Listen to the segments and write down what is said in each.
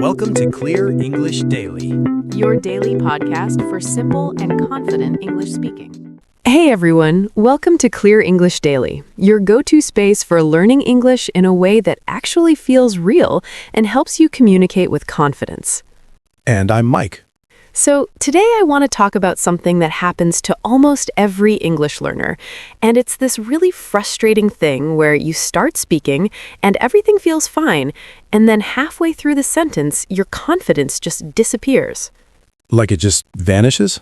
Welcome to Clear English Daily. Your daily podcast for simple and confident English speaking. Hey everyone, welcome to Clear English Daily, your go-to space for learning English in a way that actually feels real and helps you communicate with confidence. And I'm Mike. So today I want to talk about something that happens to almost every English learner, and it's this really frustrating thing where you start speaking and everything feels fine, and then halfway through the sentence, your confidence just disappears. Like it just vanishes?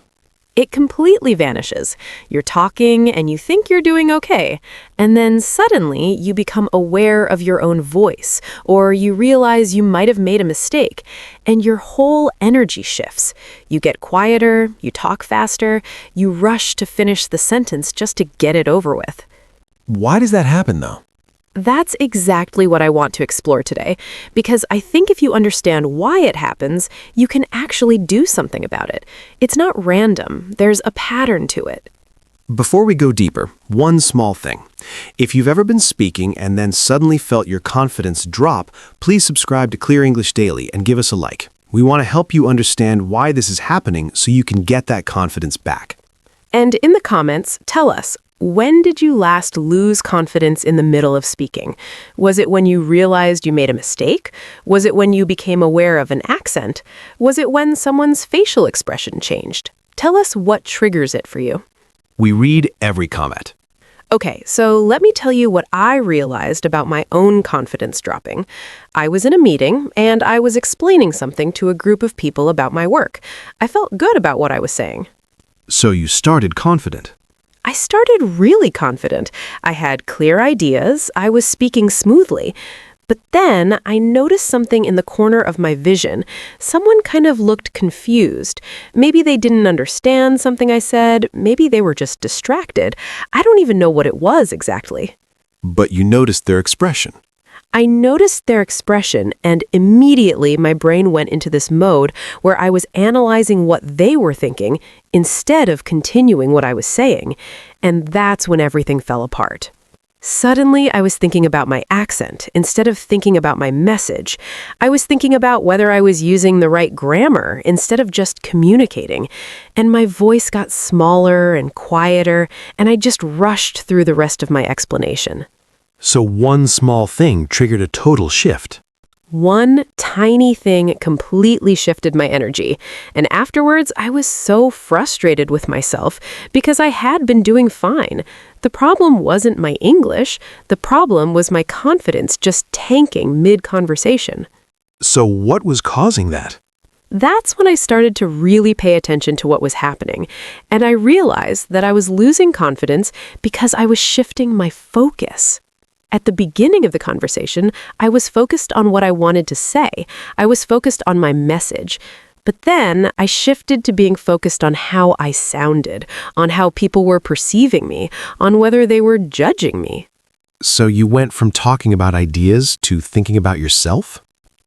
It completely vanishes. You're talking and you think you're doing okay, and then suddenly you become aware of your own voice, or you realize you might have made a mistake, and your whole energy shifts. You get quieter, you talk faster, you rush to finish the sentence just to get it over with. Why does that happen, though? That's exactly what I want to explore today, because I think if you understand why it happens, you can actually do something about it. It's not random. There's a pattern to it. Before we go deeper, one small thing. If you've ever been speaking and then suddenly felt your confidence drop, please subscribe to Clear English Daily and give us a like. We want to help you understand why this is happening so you can get that confidence back. And in the comments, tell us, when did you last lose confidence in the middle of speaking? Was it when you realized you made a mistake? Was it when you became aware of an accent? Was it when someone's facial expression changed? Tell us what triggers it for you. We read every comment. Okay, so let me tell you what I realized about my own confidence dropping. I was in a meeting, and I was explaining something to a group of people about my work. I felt good about what I was saying. So you started confident. I started really confident. I had clear ideas. I was speaking smoothly. But then I noticed something in the corner of my vision. Someone kind of looked confused. Maybe they didn't understand something I said. Maybe they were just distracted. I don't even know what it was exactly. But you noticed their expression. I noticed their expression, and immediately my brain went into this mode where I was analyzing what they were thinking instead of continuing what I was saying, and that's when everything fell apart. Suddenly, I was thinking about my accent instead of thinking about my message. I was thinking about whether I was using the right grammar instead of just communicating, and my voice got smaller and quieter, and I just rushed through the rest of my explanation. So one small thing triggered a total shift. One tiny thing completely shifted my energy, and afterwards I was so frustrated with myself because I had been doing fine. The problem wasn't my English, the problem was my confidence just tanking mid-conversation. So what was causing that? That's when I started to really pay attention to what was happening, and I realized that I was losing confidence because I was shifting my focus. At the beginning of the conversation, I was focused on what I wanted to say. I was focused on my message. But then I shifted to being focused on how I sounded, on how people were perceiving me, on whether they were judging me. So you went from talking about ideas to thinking about yourself?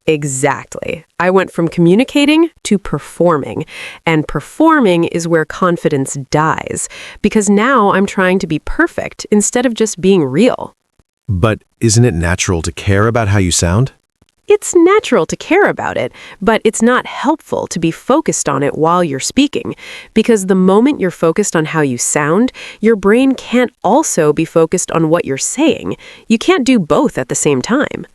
Exactly. I went from communicating to performing. And performing is where confidence dies, because now I'm trying to be perfect instead of just being real. But isn't it natural to care about how you sound? It's natural to care about it, but it's not helpful to be focused on it while you're speaking, because the moment you're focused on how you sound, your brain can't also be focused on what you're saying. You can't do both at the same time.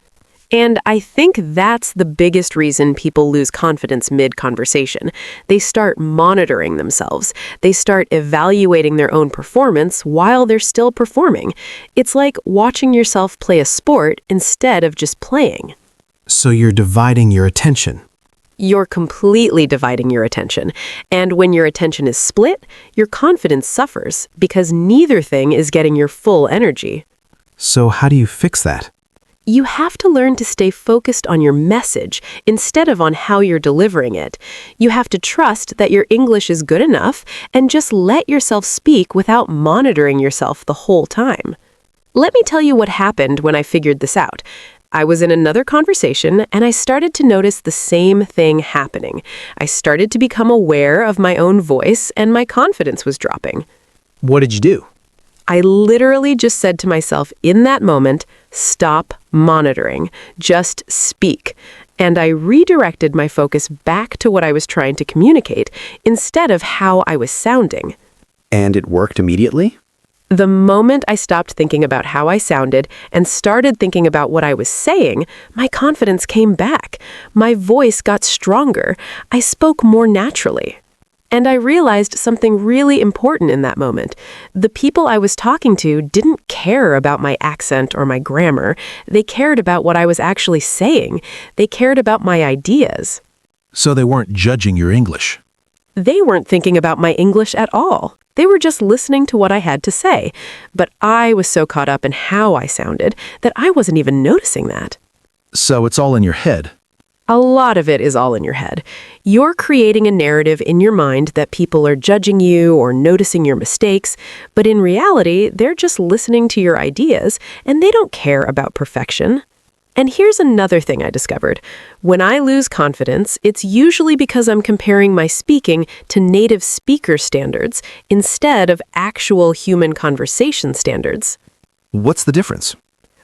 And I think that's the biggest reason people lose confidence mid-conversation. They start monitoring themselves. They start evaluating their own performance while they're still performing. It's like watching yourself play a sport instead of just playing. So you're dividing your attention. You're completely dividing your attention. And when your attention is split, your confidence suffers because neither thing is getting your full energy. So how do you fix that? You have to learn to stay focused on your message instead of on how you're delivering it. You have to trust that your English is good enough and just let yourself speak without monitoring yourself the whole time. Let me tell you what happened when I figured this out. I was in another conversation and I started to notice the same thing happening. I started to become aware of my own voice and my confidence was dropping. What did you do? I literally just said to myself in that moment, stop monitoring, just speak. And I redirected my focus back to what I was trying to communicate instead of how I was sounding. And it worked immediately? The moment I stopped thinking about how I sounded and started thinking about what I was saying, my confidence came back. My voice got stronger. I spoke more naturally. And I realized something really important in that moment. The people I was talking to didn't care about my accent or my grammar. They cared about what I was actually saying. They cared about my ideas. So they weren't judging your English. They weren't thinking about my English at all. They were just listening to what I had to say. But I was so caught up in how I sounded that I wasn't even noticing that. So it's all in your head. A lot of it is all in your head. You're creating a narrative in your mind that people are judging you or noticing your mistakes, but in reality, they're just listening to your ideas and they don't care about perfection. And here's another thing I discovered. When I lose confidence, it's usually because I'm comparing my speaking to native speaker standards instead of actual human conversation standards. What's the difference?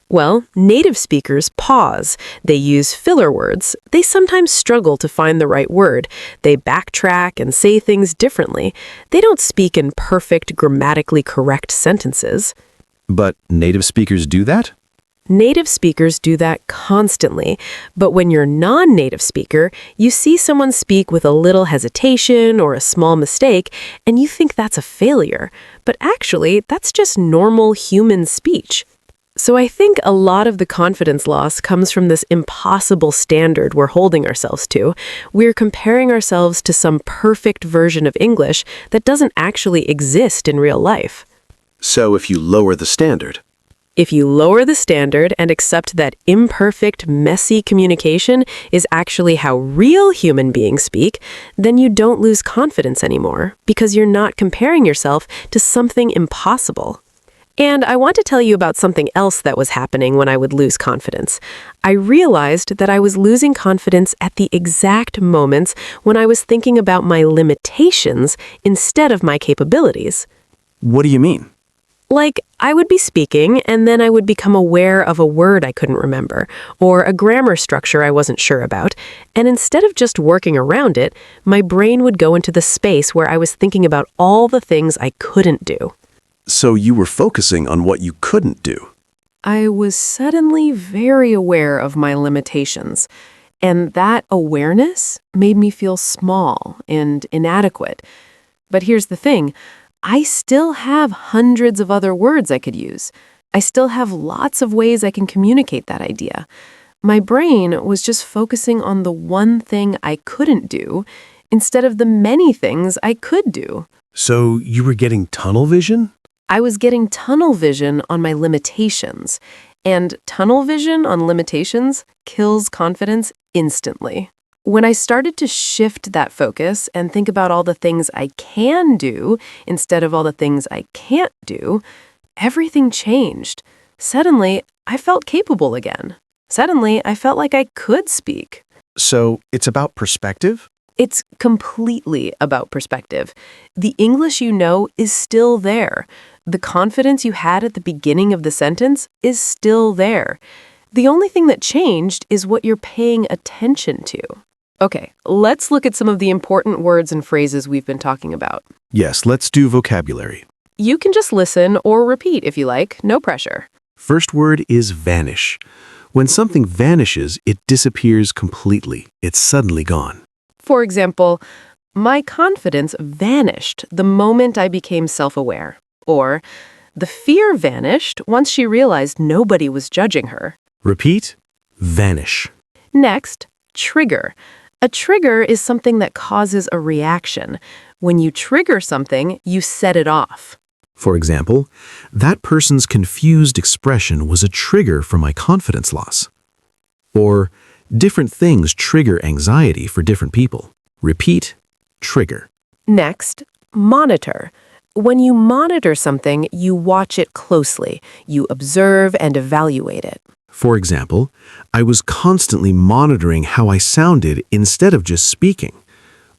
Well, native speakers pause. They use filler words. They sometimes struggle to find the right word. They backtrack and say things differently. They don't speak in perfect, grammatically correct sentences. But native speakers do that? Native speakers do that constantly, but when you're non-native speaker, you see someone speak with a little hesitation or a small mistake, and you think that's a failure. But actually, that's just normal human speech. So I think a lot of the confidence loss comes from this impossible standard we're holding ourselves to. We're comparing ourselves to some perfect version of English that doesn't actually exist in real life. So if you lower the standard, If you lower the standard and accept that imperfect, messy communication is actually how real human beings speak, then you don't lose confidence anymore because you're not comparing yourself to something impossible. And I want to tell you about something else that was happening when I would lose confidence. I realized that I was losing confidence at the exact moments when I was thinking about my limitations instead of my capabilities. what do you mean? Like, I would be speaking, and then I would become aware of a word I couldn't remember, or a grammar structure I wasn't sure about, and instead of just working around it, my brain would go into the space where I was thinking about all the things I couldn't do. So you were focusing on what you couldn't do. I was suddenly very aware of my limitations, and that awareness made me feel small and inadequate. But here's the thing. I still have hundreds of other words I could use. I still have lots of ways I can communicate that idea. My brain was just focusing on the one thing I couldn't do instead of the many things I could do. So you were getting tunnel vision? I was getting tunnel vision on my limitations, and tunnel vision on limitations kills confidence instantly. When I started to shift that focus and think about all the things I can do instead of all the things I can't do, everything changed. Suddenly, I felt capable again. Suddenly, I felt like I could speak. So it's about perspective? It's completely about perspective. The English you know is still there. The confidence you had at the beginning of the sentence is still there. The only thing that changed is what you're paying attention to. Okay, let's look at some of the important words and phrases we've been talking about. Yes, let's do vocabulary. You can just listen or repeat if you like, no pressure. First word is vanish. When something vanishes, it disappears completely. It's suddenly gone. For example, my confidence vanished the moment I became self-aware. Or, the fear vanished once she realized nobody was judging her. Repeat, vanish. Next, trigger. A trigger is something that causes a reaction. When you trigger something, you set it off. For example, that person's confused expression was a trigger for my confidence loss. Or, different things trigger anxiety for different people. Repeat, trigger. Next, monitor. When you monitor something, you watch it closely. You observe and evaluate it. For example, I was constantly monitoring how I sounded instead of just speaking.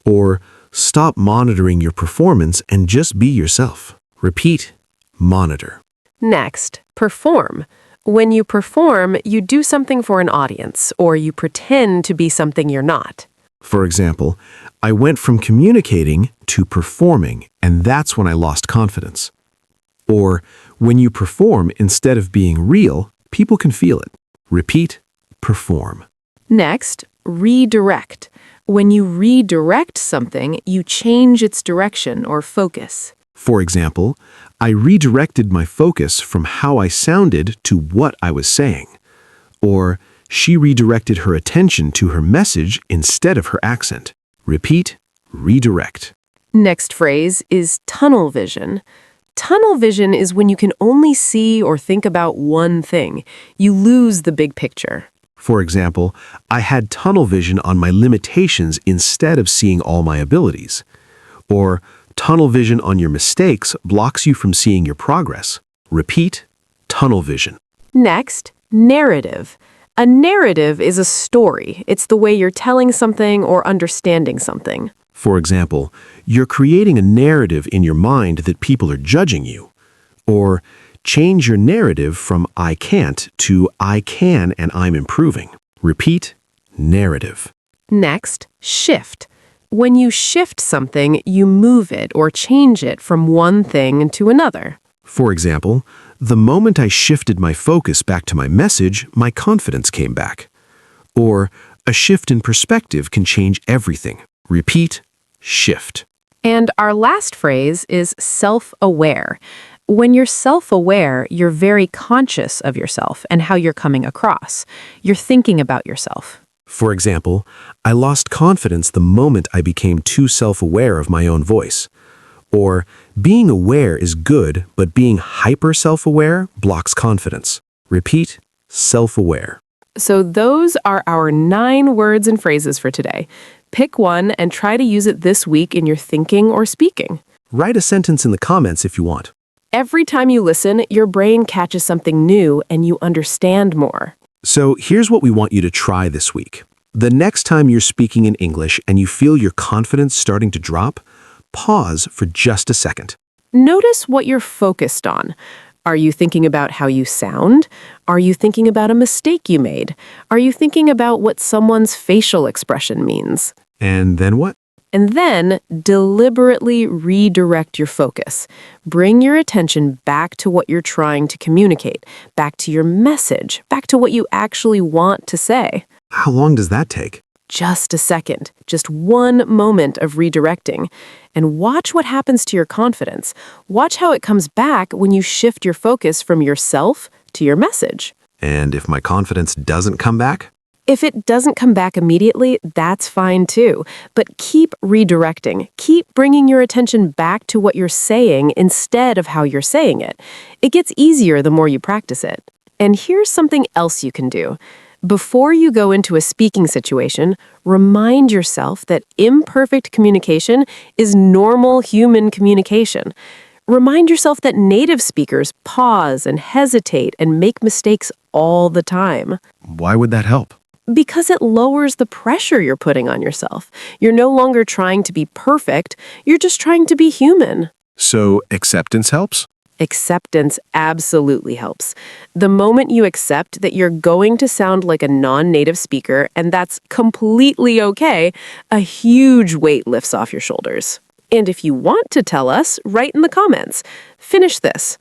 Or, stop monitoring your performance and just be yourself. Repeat, monitor. Next, perform. When you perform, you do something for an audience, or you pretend to be something you're not. For example, I went from communicating to performing, and that's when I lost confidence. Or, when you perform instead of being real, people can feel it. Repeat, perform. Next, redirect. When you redirect something, you change its direction or focus. For example, I redirected my focus from how I sounded to what I was saying. Or, she redirected her attention to her message instead of her accent. Repeat, redirect. Next phrase is tunnel vision. Tunnel vision is when you can only see or think about one thing. You lose the big picture. For example, I had tunnel vision on my limitations instead of seeing all my abilities. Or, tunnel vision on your mistakes blocks you from seeing your progress. Repeat, tunnel vision. Next, narrative. A narrative is a story. It's the way you're telling something or understanding something. For example, you're creating a narrative in your mind that people are judging you. Or, change your narrative from I can't to I can and I'm improving. Repeat, narrative. Next, shift. When you shift something, you move it or change it from one thing to another. For example, the moment I shifted my focus back to my message, my confidence came back. Or, a shift in perspective can change everything. Repeat, shift. And our last phrase is self-aware. When you're self-aware, you're very conscious of yourself and how you're coming across. You're thinking about yourself. For example, I lost confidence the moment I became too self-aware of my own voice. Or, being aware is good, but being hyper-self-aware blocks confidence. Repeat, self-aware. So those are our 9 words and phrases for today. Pick one and try to use it this week in your thinking or speaking. Write a sentence in the comments if you want. Every time you listen, your brain catches something new and you understand more. So here's what we want you to try this week. The next time you're speaking in English and you feel your confidence starting to drop, pause for just a second. Notice what you're focused on. Are you thinking about how you sound? Are you thinking about a mistake you made? Are you thinking about what someone's facial expression means? And then what? And then deliberately redirect your focus. Bring your attention back to what you're trying to communicate, back to your message, back to what you actually want to say. How long does that take? Just a second, just one moment of redirecting. And watch what happens to your confidence. Watch how it comes back when you shift your focus from yourself to your message. And if my confidence doesn't come back? If it doesn't come back immediately, that's fine too. But keep redirecting. Keep bringing your attention back to what you're saying instead of how you're saying it. It gets easier the more you practice it. And here's something else you can do. Before you go into a speaking situation, remind yourself that imperfect communication is normal human communication. Remind yourself that native speakers pause and hesitate and make mistakes all the time. Why would that help? Because it lowers the pressure you're putting on yourself. You're no longer trying to be perfect, you're just trying to be human. So acceptance helps? Acceptance absolutely helps. The moment you accept that you're going to sound like a non-native speaker, and that's completely okay, a huge weight lifts off your shoulders. And if you want to tell us, write in the comments. Finish this.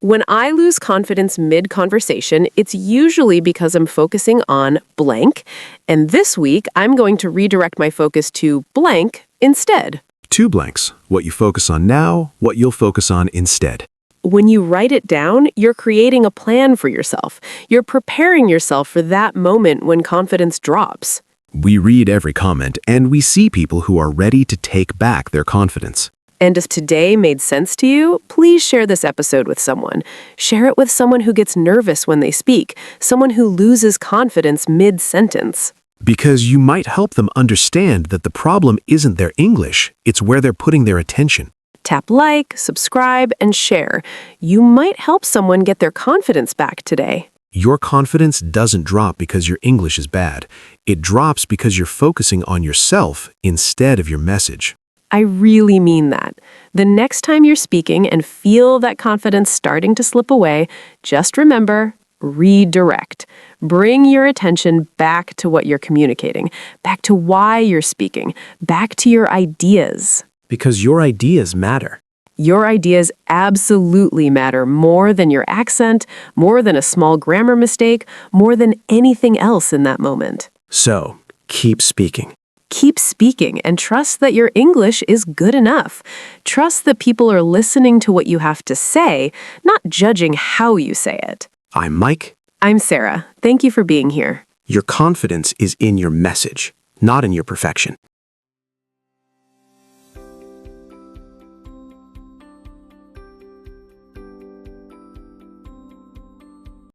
When I lose confidence mid-conversation, it's usually because I'm focusing on blank, and this week I'm going to redirect my focus to blank instead. 2 blanks. What you focus on now, what you'll focus on instead. When you write it down, you're creating a plan for yourself. You're preparing yourself for that moment when confidence drops. We read every comment, and we see people who are ready to take back their confidence. And if today made sense to you, please share this episode with someone. Share it with someone who gets nervous when they speak, someone who loses confidence mid-sentence. Because you might help them understand that the problem isn't their English, it's where they're putting their attention. Tap like, subscribe, and share. You might help someone get their confidence back today. Your confidence doesn't drop because your English is bad. It drops because you're focusing on yourself instead of your message. I really mean that. The next time you're speaking and feel that confidence starting to slip away, just remember, Redirect. Bring your attention back to what you're communicating, back to why you're speaking, back to your ideas. Because your ideas matter. Your ideas absolutely matter more than your accent, more than a small grammar mistake, more than anything else in that moment. So, keep speaking. Keep speaking and trust that your English is good enough. Trust that people are listening to what you have to say, not judging how you say it. I'm Mike. I'm Sarah. Thank you for being here. Your confidence is in your message, not in your perfection.